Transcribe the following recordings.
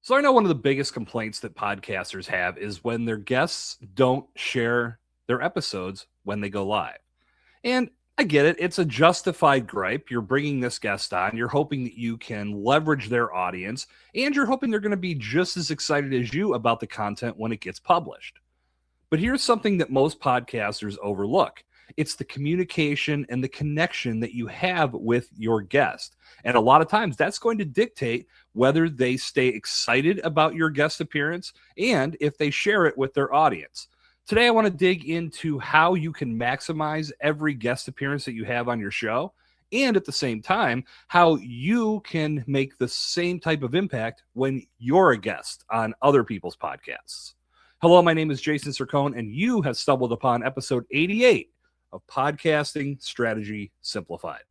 So I know one of the biggest complaints that podcasters have is when their guests don't share their episodes when they go live. And I get it. It's a justified gripe. You're bringing this guest on. You're hoping that you can leverage their audience, and you're hoping they're going to be just as excited as you about the content when it gets published. But here's something that most podcasters overlook. It's the communication and the connection that you have with your guest. And a lot of times that's going to dictate whether they stay excited about your guest appearance and if they share it with their audience. Today, I want to dig into how you can maximize every guest appearance that you have on your show, and at the same time, how you can make the same type of impact when you're a guest on other people's podcasts. Hello, my name is Jason Sircone, and you have stumbled upon episode 88 of Podcasting Strategy Simplified.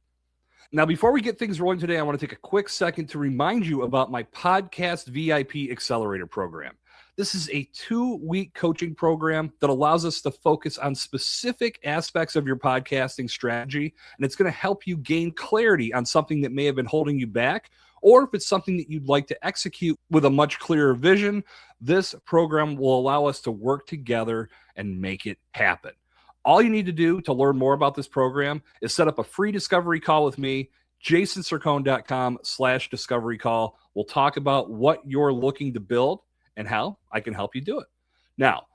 Now, before we get things rolling today, I want to take a quick second to remind you about my Podcast VIP Accelerator program. This is a 2-week coaching program that allows us to focus on specific aspects of your podcasting strategy, and it's going to help you gain clarity on something that may have been holding you back, or if it's something that you'd like to execute with a much clearer vision. This program will allow us to work together and make it happen. All you need to do to learn more about this program is set up a free discovery call with me, jasonsircone.com/discovery call. We'll talk about what you're looking to build and how I can help you do it. Now,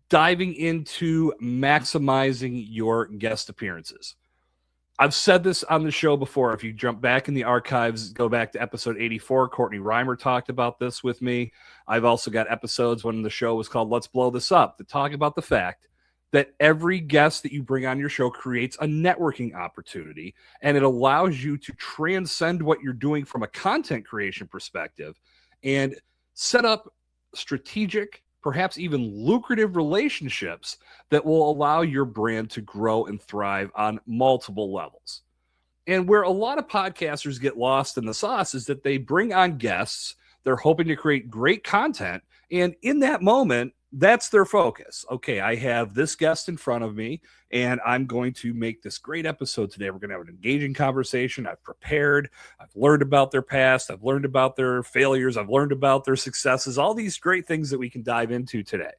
diving into maximizing your guest appearances. I've said this on the show before. If you jump back in the archives, go back to episode 84. Courtney Reimer talked about this with me. I've also got episodes when the show was called Let's Blow This Up to talk about the fact that every guest that you bring on your show creates a networking opportunity, and it allows you to transcend what you're doing from a content creation perspective and set up strategic, perhaps even lucrative relationships that will allow your brand to grow and thrive on multiple levels. And where a lot of podcasters get lost in the sauce is that they bring on guests, they're hoping to create great content, and in that moment, that's their focus. Okay, I have this guest in front of me, and I'm going to make this great episode today. We're going to have an engaging conversation. I've prepared. I've learned about their past. I've learned about their failures. I've learned about their successes, all these great things that we can dive into today.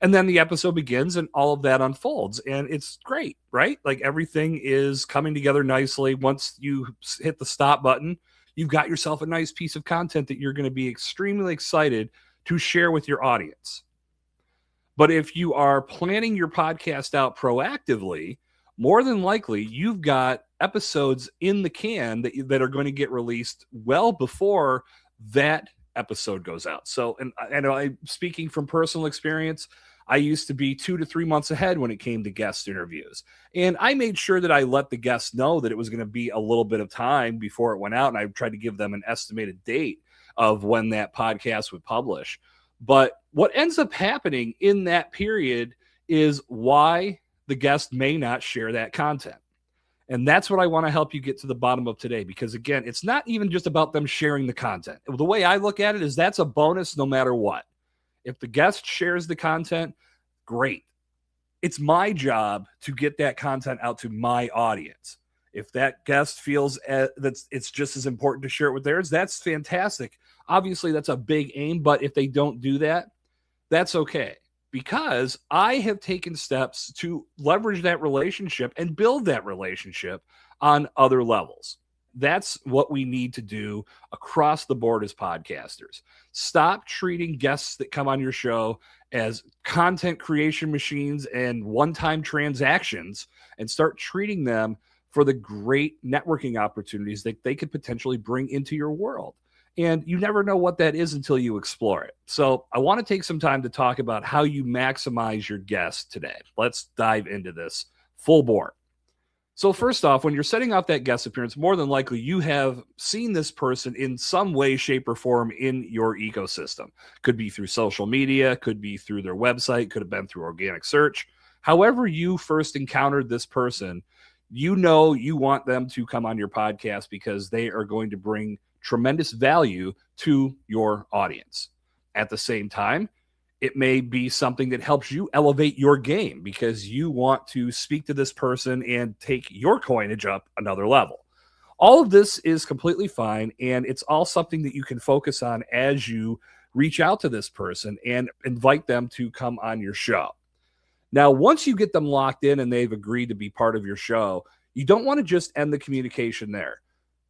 And then the episode begins, and all of that unfolds, and it's great, right? Like everything is coming together nicely. Once you hit the stop button, you've got yourself a nice piece of content that you're going to be extremely excited to share with your audience. But if you are planning your podcast out proactively, more than likely you've got episodes in the can that are going to get released well before that episode goes out. So, and I'm speaking from personal experience, I used to be 2 to 3 months ahead when it came to guest interviews. And I made sure that I let the guests know that it was going to be a little bit of time before it went out. And I tried to give them an estimated date of when that podcast would publish. But what ends up happening in that period is why the guest may not share that content. And that's what I want to help you get to the bottom of today. Because again, it's not even just about them sharing the content. The way I look at it is that's a bonus no matter what. If the guest shares the content, great. It's my job to get that content out to my audience. If that guest feels that it's just as important to share it with theirs, that's fantastic. Obviously, that's a big aim, but if they don't do that, that's okay. Because I have taken steps to leverage that relationship and build that relationship on other levels. That's what we need to do across the board as podcasters. Stop treating guests that come on your show as content creation machines and one-time transactions and start treating them for the great networking opportunities that they could potentially bring into your world. And you never know what that is until you explore it. So I want to take some time to talk about how you maximize your guests today. Let's dive into this full bore. So first off, when you're setting up that guest appearance, more than likely you have seen this person in some way, shape, or form in your ecosystem. Could be through social media, could be through their website, could have been through organic search. However you first encountered this person, you know you want them to come on your podcast because they are going to bring tremendous value to your audience. At the same time, it may be something that helps you elevate your game because you want to speak to this person and take your coinage up another level. All of this is completely fine, and it's all something that you can focus on as you reach out to this person and invite them to come on your show. Now, once you get them locked in and they've agreed to be part of your show, you don't want to just end the communication there.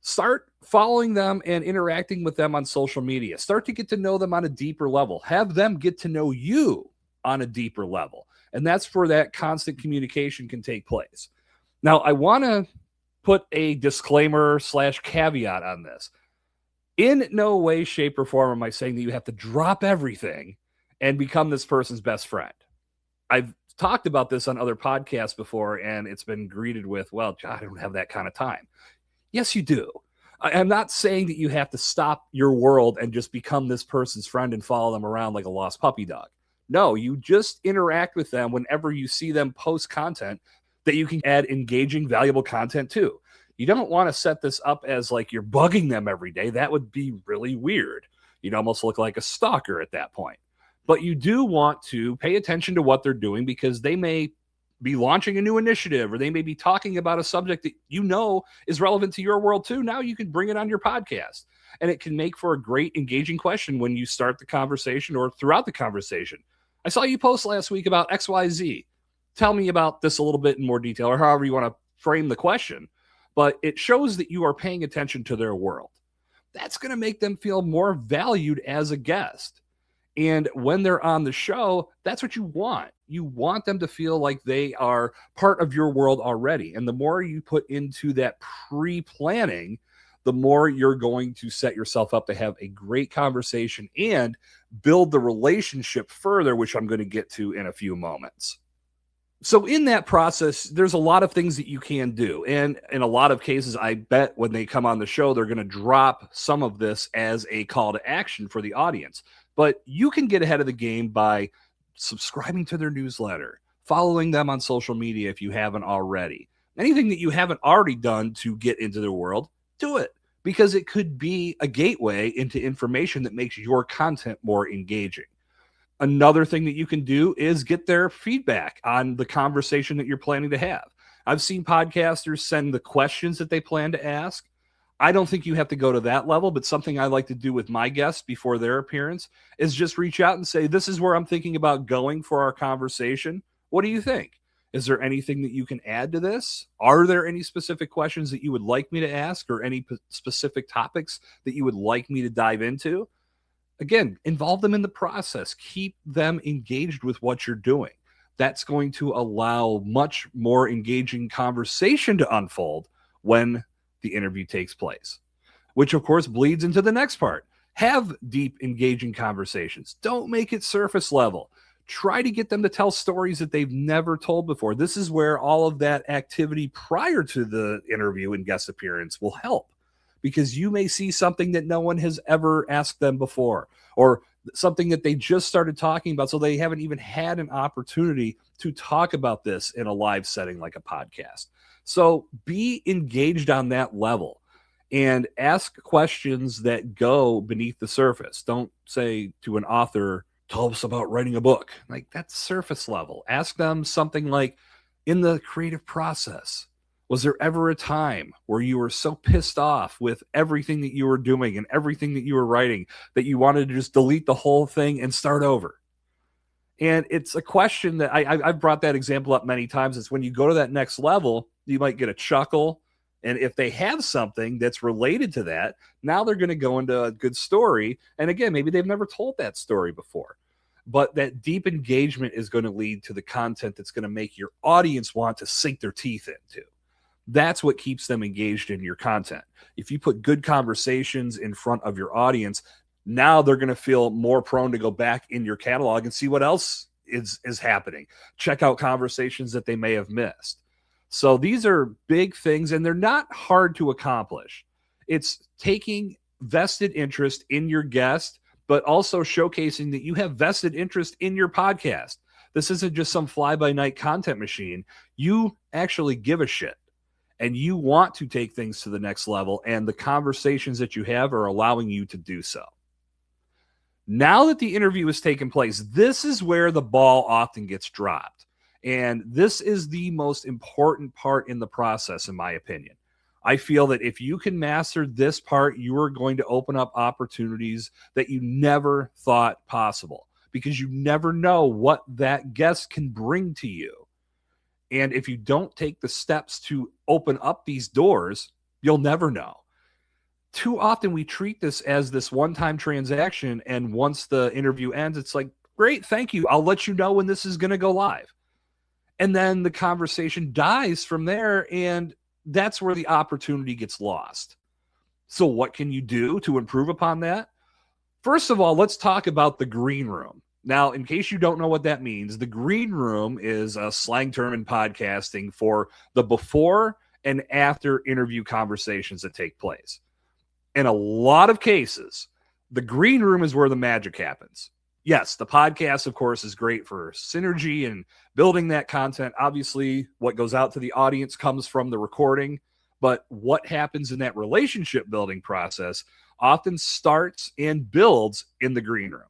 Start following them and interacting with them on social media. Start to get to know them on a deeper level. Have them get to know you on a deeper level. And that's where that constant communication can take place. Now, I want to put a disclaimer / caveat on this. In no way, shape, or form am I saying that you have to drop everything and become this person's best friend. I've talked about this on other podcasts before, and it's been greeted with, well, God, I don't have that kind of time. Yes, you do. I'm not saying that you have to stop your world and just become this person's friend and follow them around like a lost puppy dog. No, you just interact with them whenever you see them post content that you can add engaging, valuable content to. You don't want to set this up as like you're bugging them every day. That would be really weird. You'd almost look like a stalker at that point. But you do want to pay attention to what they're doing, because they may be launching a new initiative, or they may be talking about a subject that you know is relevant to your world too. Now you can bring it on your podcast, and it can make for a great engaging question when you start the conversation or throughout the conversation. I saw you post last week about XYZ. Tell me about this a little bit in more detail, or however you want to frame the question. But it shows that you are paying attention to their world. That's going to make them feel more valued as a guest. And when they're on the show, that's what you want. You want them to feel like they are part of your world already. And the more you put into that pre-planning, the more you're going to set yourself up to have a great conversation and build the relationship further, which I'm going to get to in a few moments. So in that process, there's a lot of things that you can do. And in a lot of cases, I bet when they come on the show, they're going to drop some of this as a call to action for the audience. But you can get ahead of the game by subscribing to their newsletter, following them on social media if you haven't already. Anything that you haven't already done to get into their world, do it, because it could be a gateway into information that makes your content more engaging. Another thing that you can do is get their feedback on the conversation that you're planning to have. I've seen podcasters send the questions that they plan to ask. I don't think you have to go to that level, but something I like to do with my guests before their appearance is just reach out and say, this is where I'm thinking about going for our conversation. What do you think? Is there anything that you can add to this? Are there any specific questions that you would like me to ask, or any specific topics that you would like me to dive into? Again, involve them in the process. Keep them engaged with what you're doing. That's going to allow much more engaging conversation to unfold when the interview takes place, which of course bleeds into the next part. Have deep, engaging conversations. Don't make it surface level. Try to get them to tell stories that they've never told before. This is where all of that activity prior to the interview and guest appearance will help, because you may see something that no one has ever asked them before, or something that they just started talking about, so they haven't even had an opportunity to talk about this in a live setting like a podcast. So be engaged on that level and ask questions that go beneath the surface. Don't say to an author, tell us about writing a book. Like, that's surface level. Ask them something like, in the creative process, was there ever a time where you were so pissed off with everything that you were doing and everything that you were writing that you wanted to just delete the whole thing and start over? And it's a question that I've brought that example up many times. It's when you go to that next level, you might get a chuckle. And if they have something that's related to that, now they're going to go into a good story. And again, maybe they've never told that story before. But that deep engagement is going to lead to the content that's going to make your audience want to sink their teeth into. That's what keeps them engaged in your content. If you put good conversations in front of your audience, now they're going to feel more prone to go back in your catalog and see what else is happening. Check out conversations that they may have missed. So these are big things, and they're not hard to accomplish. It's taking vested interest in your guest, but also showcasing that you have vested interest in your podcast. This isn't just some fly-by-night content machine. You actually give a shit, and you want to take things to the next level, and the conversations that you have are allowing you to do so. Now that the interview has taken place, this is where the ball often gets dropped. And this is the most important part in the process, in my opinion. I feel that if you can master this part, you are going to open up opportunities that you never thought possible, because you never know what that guest can bring to you. And if you don't take the steps to open up these doors, you'll never know. Too often we treat this as this one-time transaction, and once the interview ends, it's like, great, thank you. I'll let you know when this is going to go live. And then the conversation dies from there, and that's where the opportunity gets lost. So what can you do to improve upon that? First of all, let's talk about the green room. Now, in case you don't know what that means, the green room is a slang term in podcasting for the before and after interview conversations that take place. In a lot of cases, the green room is where the magic happens. Yes, the podcast, of course, is great for synergy and building that content. Obviously, what goes out to the audience comes from the recording, but what happens in that relationship building process often starts and builds in the green room.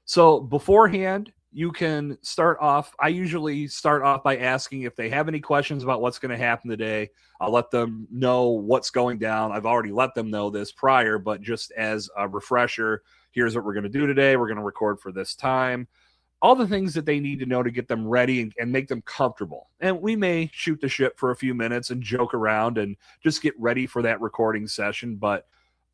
So beforehand, you can start off. I usually start off by asking if they have any questions about what's going to happen today. I'll let them know what's going down. I've already let them know this prior, but just as a refresher, here's what we're going to do today. We're going to record for this time. All the things that they need to know to get them ready and make them comfortable. And we may shoot the shit for a few minutes and joke around and just get ready for that recording session. But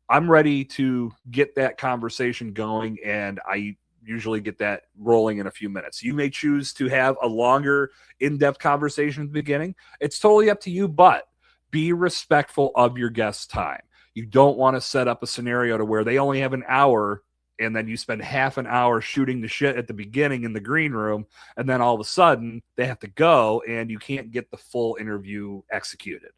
I'm ready to get that conversation going, and I usually get that rolling in a few minutes. You may choose to have a longer, in-depth conversation at the beginning. It's totally up to you, but be respectful of your guest's time. You don't want to set up a scenario to where they only have an hour, and then you spend half an hour shooting the shit at the beginning in the green room, and then all of a sudden they have to go and you can't get the full interview executed.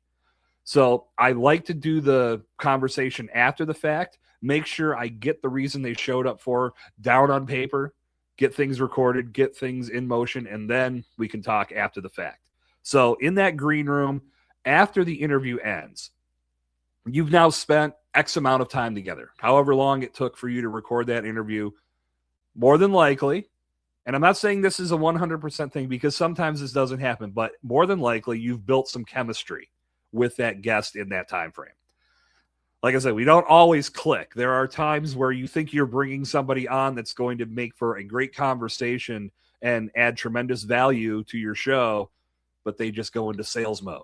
So I like to do the conversation after the fact. Make sure I get the reason they showed up for down on paper, get things recorded, get things in motion, and then we can talk after the fact. So in that green room, after the interview ends, you've now spent X amount of time together, however long it took for you to record that interview. More than likely, and I'm not saying this is a 100% thing because sometimes this doesn't happen, but more than likely you've built some chemistry with that guest in that time frame. Like I said, we don't always click. There are times where you think you're bringing somebody on that's going to make for a great conversation and add tremendous value to your show, but they just go into sales mode.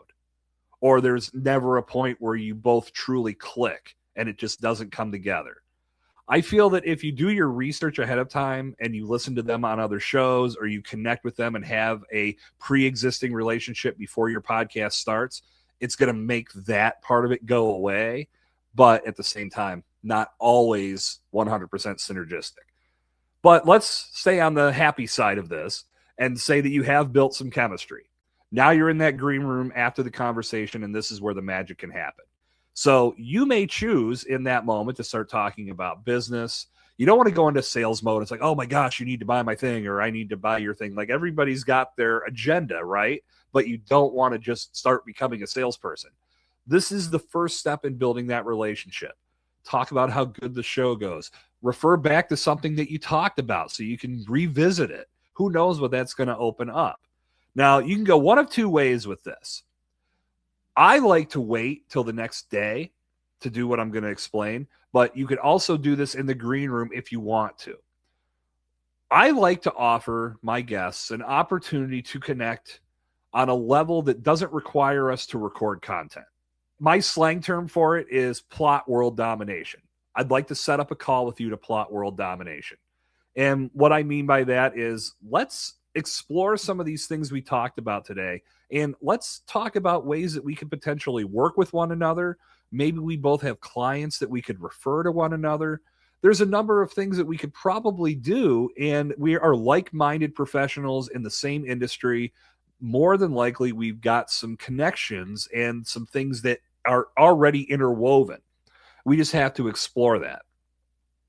Or there's never a point where you both truly click and it just doesn't come together. I feel that if you do your research ahead of time and you listen to them on other shows, or you connect with them and have a pre-existing relationship before your podcast starts, it's going to make that part of it go away. But at the same time, not always 100% synergistic. But let's stay on the happy side of this and say that you have built some chemistry. Now you're in that green room after the conversation, and this is where the magic can happen. So you may choose in that moment to start talking about business. You don't want to go into sales mode. It's like, oh my gosh, you need to buy my thing, or I need to buy your thing. Like, everybody's got their agenda, right? But you don't want to just start becoming a salesperson. This is the first step in building that relationship. Talk about how good the show goes. Refer back to something that you talked about so you can revisit it. Who knows what that's going to open up? Now, you can go one of two ways with this. I like to wait till the next day to do what I'm going to explain, but you could also do this in the green room if you want to. I like to offer my guests an opportunity to connect on a level that doesn't require us to record content. My slang term for it is plot world domination. I'd like to set up a call with you to plot world domination. And what I mean by that is, let's explore some of these things we talked about today. And let's talk about ways that we could potentially work with one another. Maybe we both have clients that we could refer to one another. There's a number of things that we could probably do. And we are like-minded professionals in the same industry. More than likely, we've got some connections and some things that are already interwoven. We just have to explore that.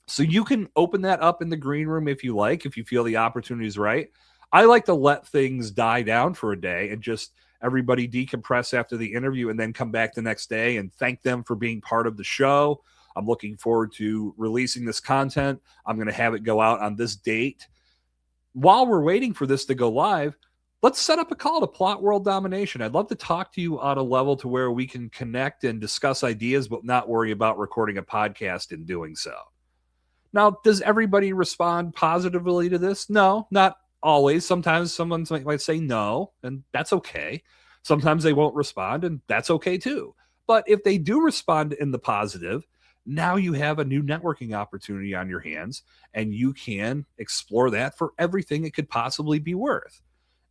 So you can open that up in the green room if you like, if you feel the opportunity is right. I like to let things die down for a day and just everybody decompress after the interview and then come back the next day and thank them for being part of the show. I'm looking forward to releasing this content. I'm going to have it go out on this date. While we're waiting for this to go live, let's set up a call to plot world domination. I'd love to talk to you on a level to where we can connect and discuss ideas, but not worry about recording a podcast and doing so. Now, does everybody respond positively to this? No, not always. Sometimes someone might say no, and that's okay. Sometimes they won't respond, and that's okay too. But if they do respond in the positive, now you have a new networking opportunity on your hands, and you can explore that for everything it could possibly be worth.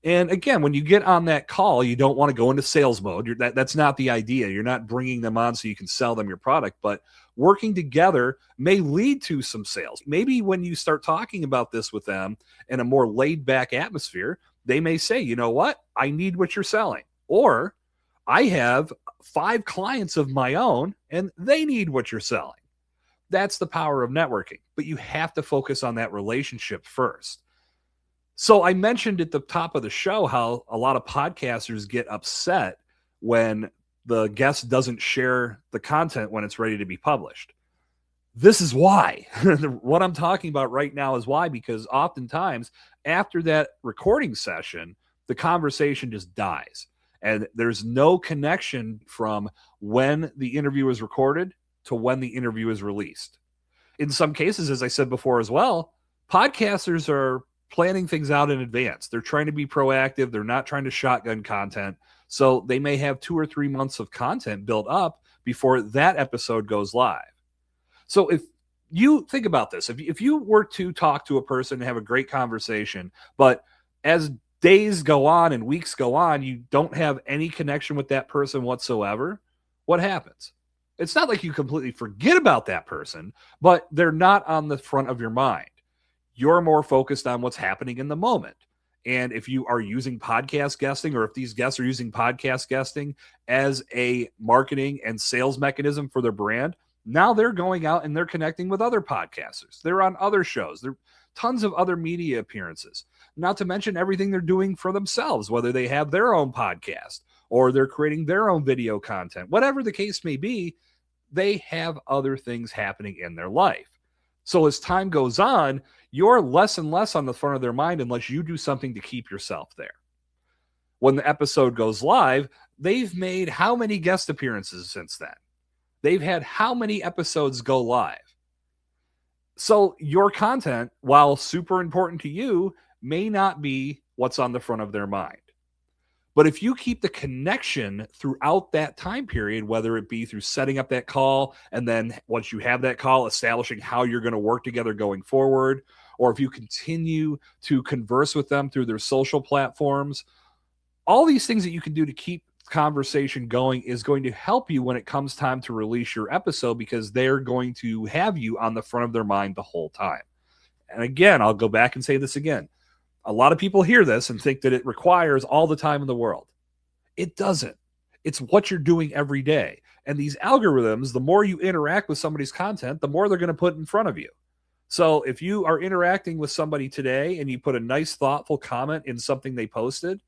And again, when you get on that call, you don't want to go into sales mode. That's not the idea. You're not bringing them on so you can sell them your product, but working together may lead to some sales. Maybe when you start talking about this with them in a more laid back atmosphere, they may say, you know what? I need what you're selling. Or I have 5 clients of my own and they need what you're selling. That's the power of networking, but you have to focus on that relationship first. So I mentioned at the top of the show how a lot of podcasters get upset when the guest doesn't share the content when it's ready to be published. This is why. What I'm talking about right now is why, because oftentimes after that recording session, the conversation just dies. And there's no connection from when the interview is recorded to when the interview is released. In some cases, as I said before as well, podcasters are planning things out in advance. They're trying to be proactive. They're not trying to shotgun content. So they may have 2 or 3 months of content built up before that episode goes live. So if you think about this, if you were to talk to a person and have a great conversation, but as days go on and weeks go on, you don't have any connection with that person whatsoever, what happens? It's not like you completely forget about that person, but they're not on the front of your mind. You're more focused on what's happening in the moment. And if you are using podcast guesting, or if these guests are using podcast guesting as a marketing and sales mechanism for their brand, now they're going out and they're connecting with other podcasters. They're on other shows. There are tons of other media appearances, not to mention everything they're doing for themselves, whether they have their own podcast or they're creating their own video content, whatever the case may be, they have other things happening in their life. So as time goes on, you're less and less on the front of their mind unless you do something to keep yourself there. When the episode goes live, they've made how many guest appearances since then? They've had how many episodes go live? So your content, while super important to you, may not be what's on the front of their mind. But if you keep the connection throughout that time period, whether it be through setting up that call, and then once you have that call, establishing how you're going to work together going forward, or if you continue to converse with them through their social platforms, all these things that you can do to keep conversation going is going to help you when it comes time to release your episode, because they're going to have you on the front of their mind the whole time. And again, I'll go back and say this again. A lot of people hear this and think that it requires all the time in the world. It doesn't. It's what you're doing every day. And these algorithms, the more you interact with somebody's content, the more they're going to put in front of you. So if you are interacting with somebody today and you put a nice, thoughtful comment in something they posted,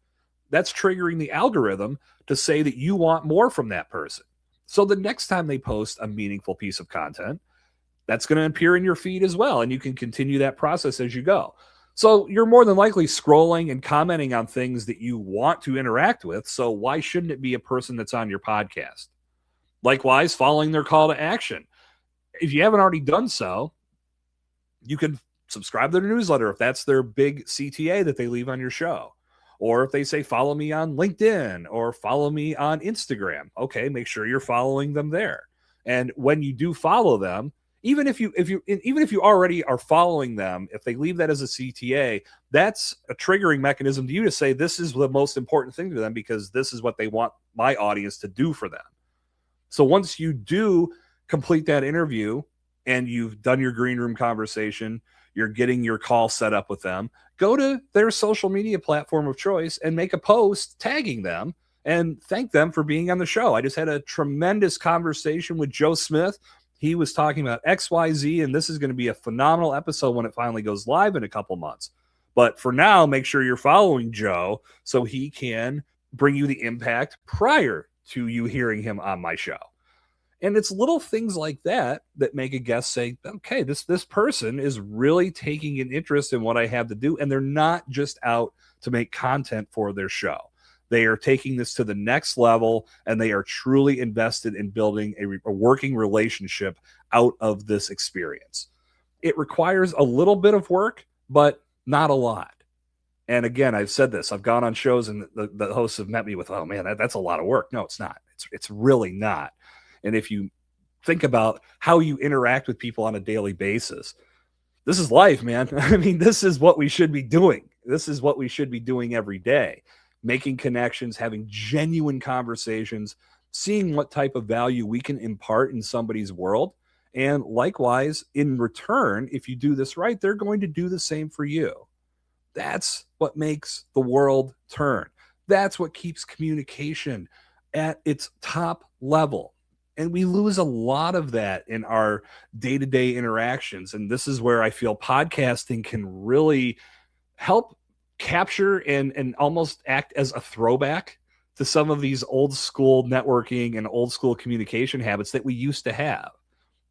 that's triggering the algorithm to say that you want more from that person. So the next time they post a meaningful piece of content, that's going to appear in your feed as well. And you can continue that process as you go. So you're more than likely scrolling and commenting on things that you want to interact with. So why shouldn't it be a person that's on your podcast? Likewise, following their call to action. If you haven't already done so, you can subscribe to their newsletter if that's their big CTA that they leave on your show. Or if they say, follow me on LinkedIn or follow me on Instagram. Okay, make sure you're following them there. And when you do follow them, even if you already are following them, if they leave that as a CTA, that's a triggering mechanism to you to say this is the most important thing to them because this is what they want my audience to do for them. So once you do complete that interview and you've done your green room conversation, you're getting your call set up with them, go to their social media platform of choice and make a post tagging them and thank them for being on the show. I just had a tremendous conversation with Joe Smith. He was talking about XYZ, and this is going to be a phenomenal episode when it finally goes live in a couple months. But for now, make sure you're following Joe so he can bring you the impact prior to you hearing him on my show. And it's little things like that that make a guest say, okay, this person is really taking an interest in what I have to do, and they're not just out to make content for their show. They are taking this to the next level, and they are truly invested in building a working relationship out of this experience. It requires a little bit of work, but not a lot. And again, I've said this. I've gone on shows, and the hosts have met me with, "Oh man, that's a lot of work." No, it's not. It's really not. And if you think about how you interact with people on a daily basis, this is life, man. I mean, this is what we should be doing. This is what we should be doing every day. Making connections, having genuine conversations, seeing what type of value we can impart in somebody's world. And likewise, in return, if you do this right, they're going to do the same for you. That's what makes the world turn. That's what keeps communication at its top level. And we lose a lot of that in our day-to-day interactions. And this is where I feel podcasting can really help capture and almost act as a throwback to some of these old school networking and old school communication habits that we used to have,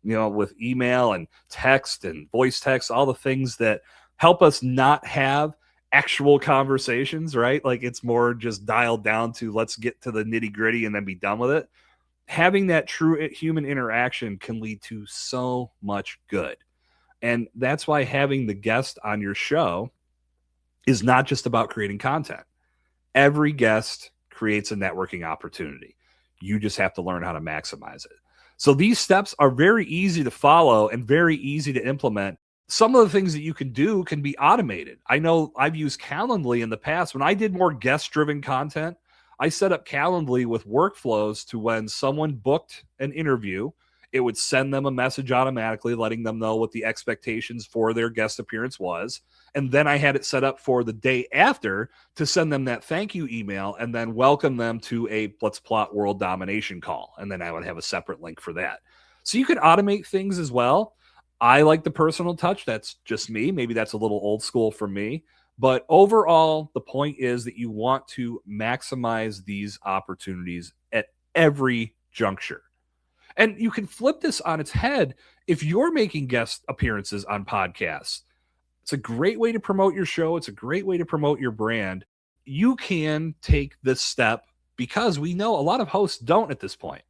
with email and text and voice text, all the things that help us not have actual conversations, right? Like it's more just dialed down to let's get to the nitty gritty and then be done with it. Having that true human interaction can lead to so much good. And that's why having the guest on your show is not just about creating content. Every guest creates a networking opportunity. You just have to learn how to maximize it. So these steps are very easy to follow and very easy to implement. Some of the things that you can do can be automated. I know I've used Calendly in the past. When I did more guest-driven content, I set up Calendly with workflows to when someone booked an interview, it would send them a message automatically letting them know what the expectations for their guest appearance was. And then I had it set up for the day after to send them that thank you email and then welcome them to a Let's Plot World Domination call. And then I would have a separate link for that. So you can automate things as well. I like the personal touch. That's just me. Maybe that's a little old school for me. But overall, the point is that you want to maximize these opportunities at every juncture. And you can flip this on its head if you're making guest appearances on podcasts. It's a great way to promote your show. It's a great way to promote your brand. You can take this step because we know a lot of hosts don't at this point.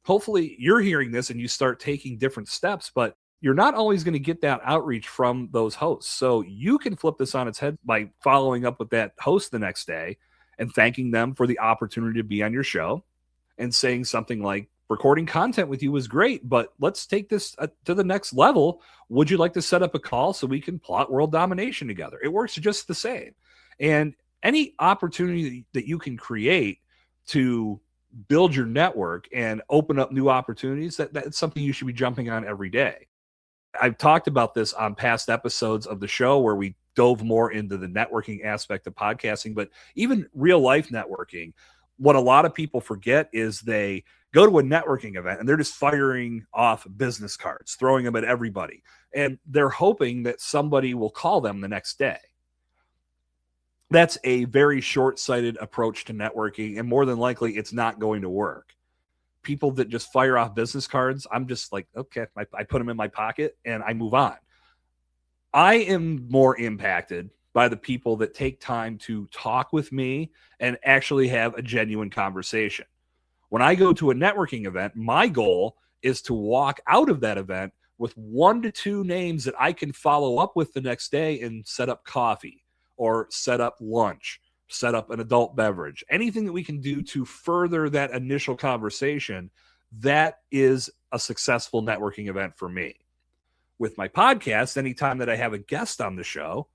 Hopefully you're hearing this and you start taking different steps, but you're not always going to get that outreach from those hosts. So you can flip this on its head by following up with that host the next day and thanking them for the opportunity to be on your show and saying something like, recording content with you was great, but let's take this to the next level. Would you like to set up a call so we can plot world domination together? It works just the same. And any opportunity that you can create to build your network and open up new opportunities, that's something you should be jumping on every day. I've talked about this on past episodes of the show where we dove more into the networking aspect of podcasting, but even real life networking. What a lot of people forget is they go to a networking event and they're just firing off business cards, throwing them at everybody. And they're hoping that somebody will call them the next day. That's a very short-sighted approach to networking, and more than likely it's not going to work. People that just fire off business cards, I'm just like, okay, I put them in my pocket and I move on. I am more impacted by the people that take time to talk with me and actually have a genuine conversation. When I go to a networking event, my goal is to walk out of that event with 1 to 2 names that I can follow up with the next day and set up coffee or set up lunch, set up an adult beverage, anything that we can do to further that initial conversation. That is a successful networking event for me. With my podcast, anytime that I have a guest on the show,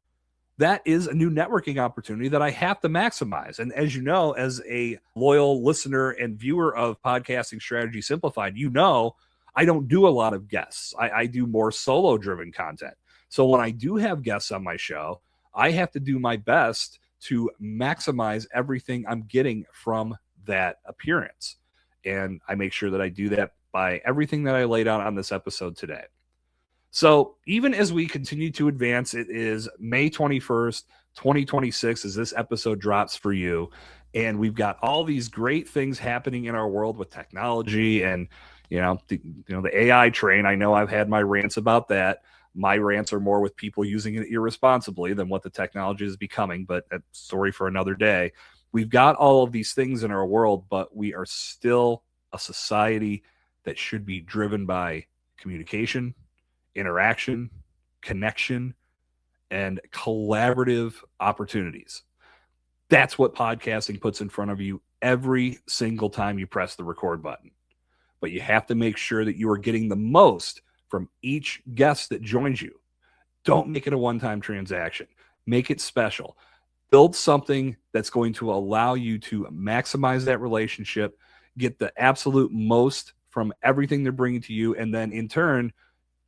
that is a new networking opportunity that I have to maximize. And as you know, as a loyal listener and viewer of Podcasting Strategy Simplified, you know I don't do a lot of guests. I do more solo-driven content. So when I do have guests on my show, I have to do my best to maximize everything I'm getting from that appearance. And I make sure that I do that by everything that I laid out on this episode today. So even as we continue to advance, it is May 21st, 2026, as this episode drops for you. And we've got all these great things happening in our world with technology and, the AI train. I know I've had my rants about that, My rants are more with people using it irresponsibly than what the technology is becoming, but that's a story for another day. We've got all of these things in our world, but we are still a society that should be driven by communication, interaction, connection, and collaborative opportunities. That's what podcasting puts in front of you every single time you press the record button. But you have to make sure that you are getting the most from each guest that joins you. Don't make it a one-time transaction. Make it special. Build something that's going to allow you to maximize that relationship, get the absolute most from everything they're bringing to you, and then in turn,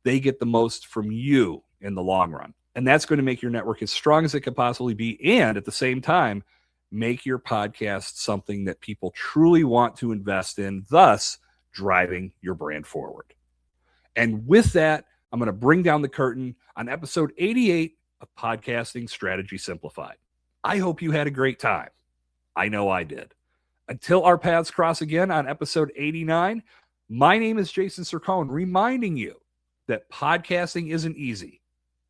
they get the most from you in the long run. And that's going to make your network as strong as it could possibly be, and at the same time, make your podcast something that people truly want to invest in, thus driving your brand forward. And with that, I'm going to bring down the curtain on episode 88 of Podcasting Strategy Simplified. I hope you had a great time. I know I did. Until our paths cross again on episode 89, my name is Jason Sircone, reminding you that podcasting isn't easy,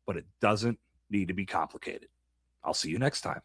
but it doesn't need to be complicated. I'll see you next time.